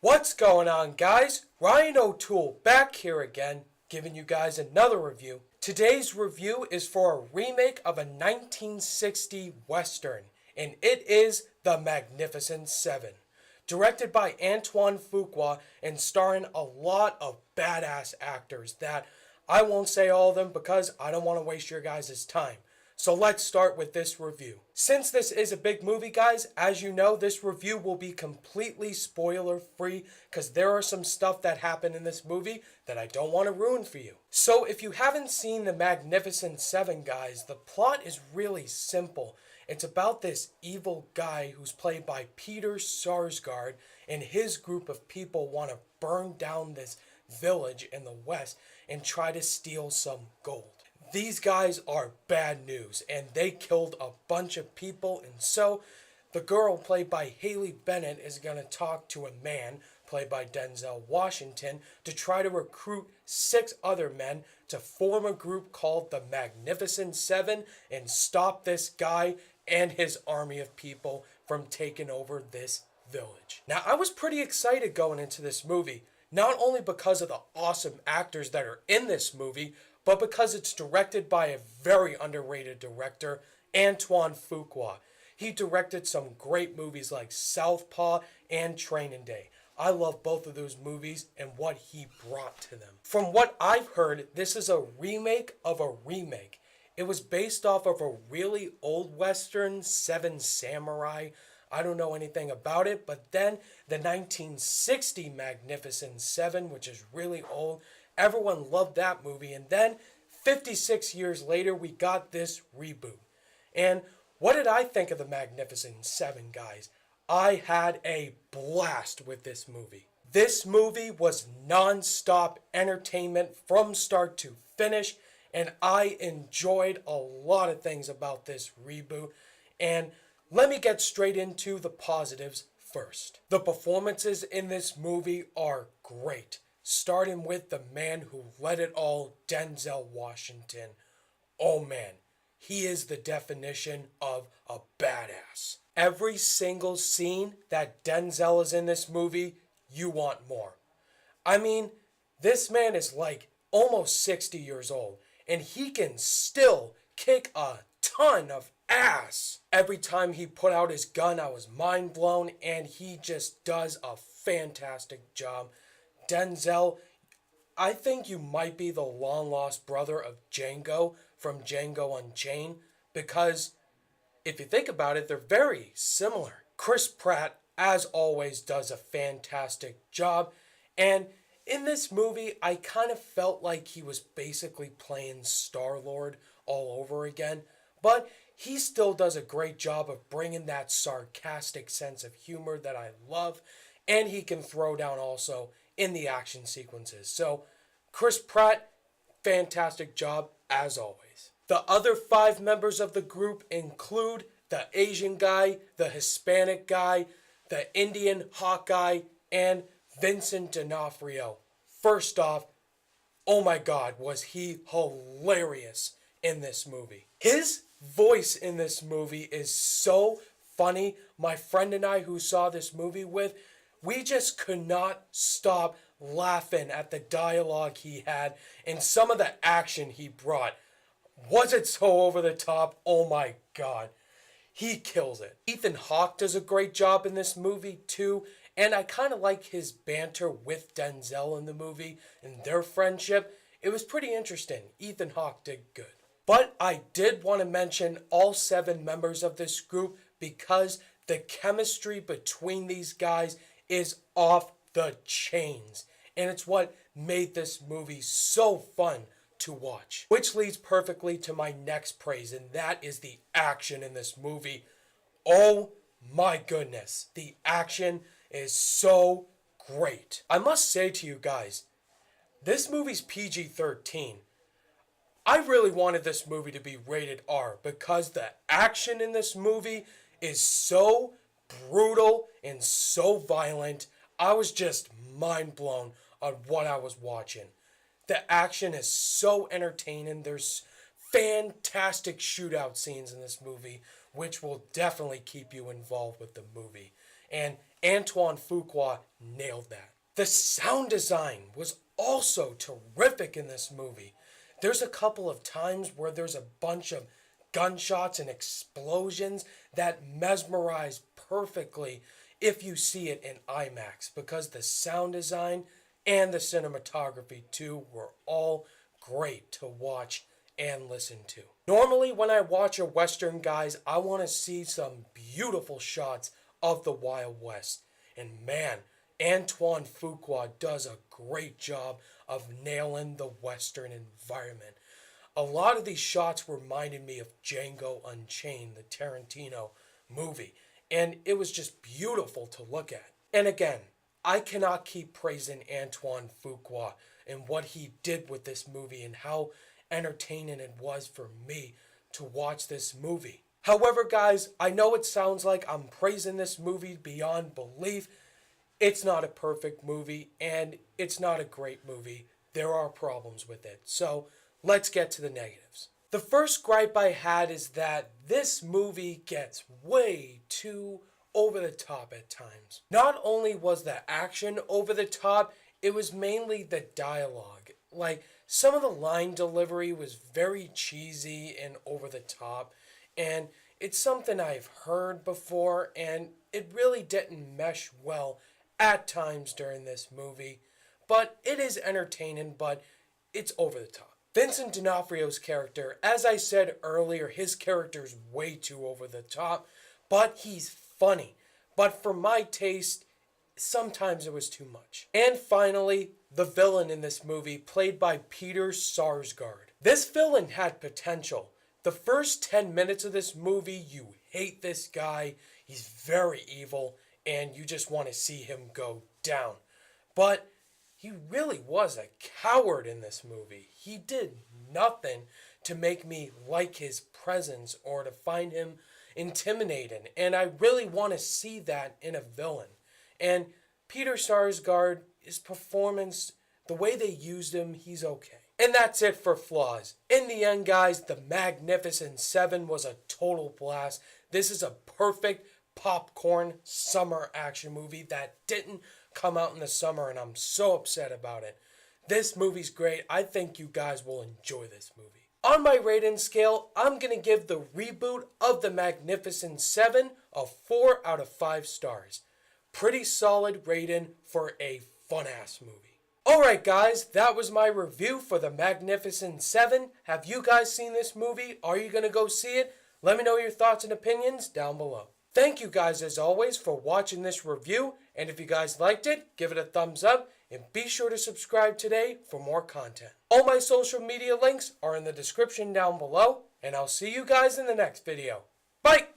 What's going on, guys? Ryan O'Toole back here again, giving you guys another review. Today's review is for a remake of a 1960 Western, and it is The Magnificent Seven. Directed by Antoine Fuqua and starring a lot of badass actors that I won't say all of them because I don't want to waste your guys' time. So let's start with this review. Since this is a big movie, guys, as you know, this review will be completely spoiler free because there are some stuff that happened in this movie that I don't want to ruin for you. So if you haven't seen The Magnificent Seven, guys, the plot is really simple. It's about this evil guy who's played by Peter Sarsgaard, and his group of people want to burn down this village in the west and try to steal some gold. These guys are bad news, and they killed a bunch of people, and so the girl played by Haley Bennett is going to talk to a man played by Denzel Washington to try to recruit 6 other men to form a group called the Magnificent Seven and stop this guy and his army of people from taking over this village. Now, I was pretty excited going into this movie, not only because of the awesome actors that are in this movie, but because it's directed by a very underrated director, Antoine Fuqua. He directed some great movies like Southpaw and Training Day. I love both of those movies and what he brought to them. From what I've heard, this is a remake of a remake. It was based off of a really old Western, Seven Samurai. I don't know anything about it, but then the 1960 Magnificent Seven, which is really old, everyone loved that movie, and then 56 years later, we got this reboot. And what did I think of The Magnificent Seven, guys? I had a blast with this movie. This movie was non-stop entertainment from start to finish, and I enjoyed a lot of things about this reboot. And let me get straight into the positives first. The performances in this movie are great. Starting with the man who led it all, Denzel Washington. Oh man, he is the definition of a badass. Every single scene that Denzel is in this movie, you want more. I mean, this man is like almost 60 years old, and he can still kick a ton of ass. Every time he put out his gun, I was mind blown, and he just does a fantastic job. Denzel, I think you might be the long-lost brother of Django from Django Unchained, because if you think about it, they're very similar. Chris Pratt, as always, does a fantastic job, and in this movie, I kind of felt like he was basically playing Star-Lord all over again, but he still does a great job of bringing that sarcastic sense of humor that I love, and he can throw down also in the action sequences. So, Chris Pratt, fantastic job as always. The other 5 members of the group include the Asian guy, the Hispanic guy, the Indian Hawkeye, and Vincent D'Onofrio. First off, oh my god, was he hilarious in this movie. His voice in this movie is so funny. My friend and I who saw this movie with, we just could not stop laughing at the dialogue he had and some of the action he brought. Was it so over the top? Oh my god. He kills it. Ethan Hawke does a great job in this movie too, and I kind of like his banter with Denzel in the movie and their friendship. It was pretty interesting. Ethan Hawke did good. But I did want to mention all 7 members of this group because the chemistry between these guys is off the chains, and it's what made this movie so fun to watch. Which leads perfectly to my next praise, and that is the action in this movie. Oh my goodness, the action is so great. I must say to you guys, this movie's PG-13. I really wanted this movie to be rated R because the action in this movie is so brutal and so violent. I was just mind blown on what I was watching. The action is so entertaining. There's fantastic shootout scenes in this movie, which will definitely keep you involved with the movie. and Antoine Fuqua nailed that. The sound design was also terrific in this movie. There's a couple of times where there's a bunch of gunshots and explosions that mesmerize perfectly if you see it in IMAX, because the sound design and the cinematography too were all great to watch and listen to. Normally when I watch a Western, guys, I want to see some beautiful shots of the Wild West. And man, Antoine Fuqua does a great job of nailing the Western environment. A lot of these shots reminded me of Django Unchained, the Tarantino movie, and it was just beautiful to look at. And again, I cannot keep praising Antoine Fuqua and what he did with this movie and how entertaining it was for me to watch this movie. However, guys, I know it sounds like I'm praising this movie beyond belief. It's not a perfect movie, and it's not a great movie. There are problems with it. So, let's get to the negatives. The first gripe I had is that this movie gets way too over the top at times. Not only was the action over the top, it was mainly the dialogue. Like, some of the line delivery was very cheesy and over the top, and it's something I've heard before, and it really didn't mesh well at times during this movie. But it is entertaining, but it's over the top. Vincent D'Onofrio's character, as I said earlier, his character's way too over the top, but he's funny. But for my taste, sometimes it was too much. And finally, the villain in this movie, played by Peter Sarsgaard. This villain had potential. The first 10 minutes of this movie, you hate this guy, he's very evil, and you just want to see him go down. But he really was a coward in this movie. He did nothing to make me like his presence or to find him intimidating. And I really want to see that in a villain. And Peter Sarsgaard, his performance, the way they used him, he's okay. And that's it for flaws. In the end, guys, The Magnificent Seven was a total blast. This is a perfect popcorn summer action movie that didn't come out in the summer, and I'm so upset about it. This movie's great. I think you guys will enjoy this movie. On my rating scale, I'm going to give the reboot of The Magnificent Seven a 4 out of 5 stars. Pretty solid rating for a fun-ass movie. Alright guys, that was my review for The Magnificent Seven. Have you guys seen this movie? Are you going to go see it? Let me know your thoughts and opinions down below. Thank you guys as always for watching this review, and if you guys liked it, give it a thumbs up, and be sure to subscribe today for more content. All my social media links are in the description down below, and I'll see you guys in the next video. Bye!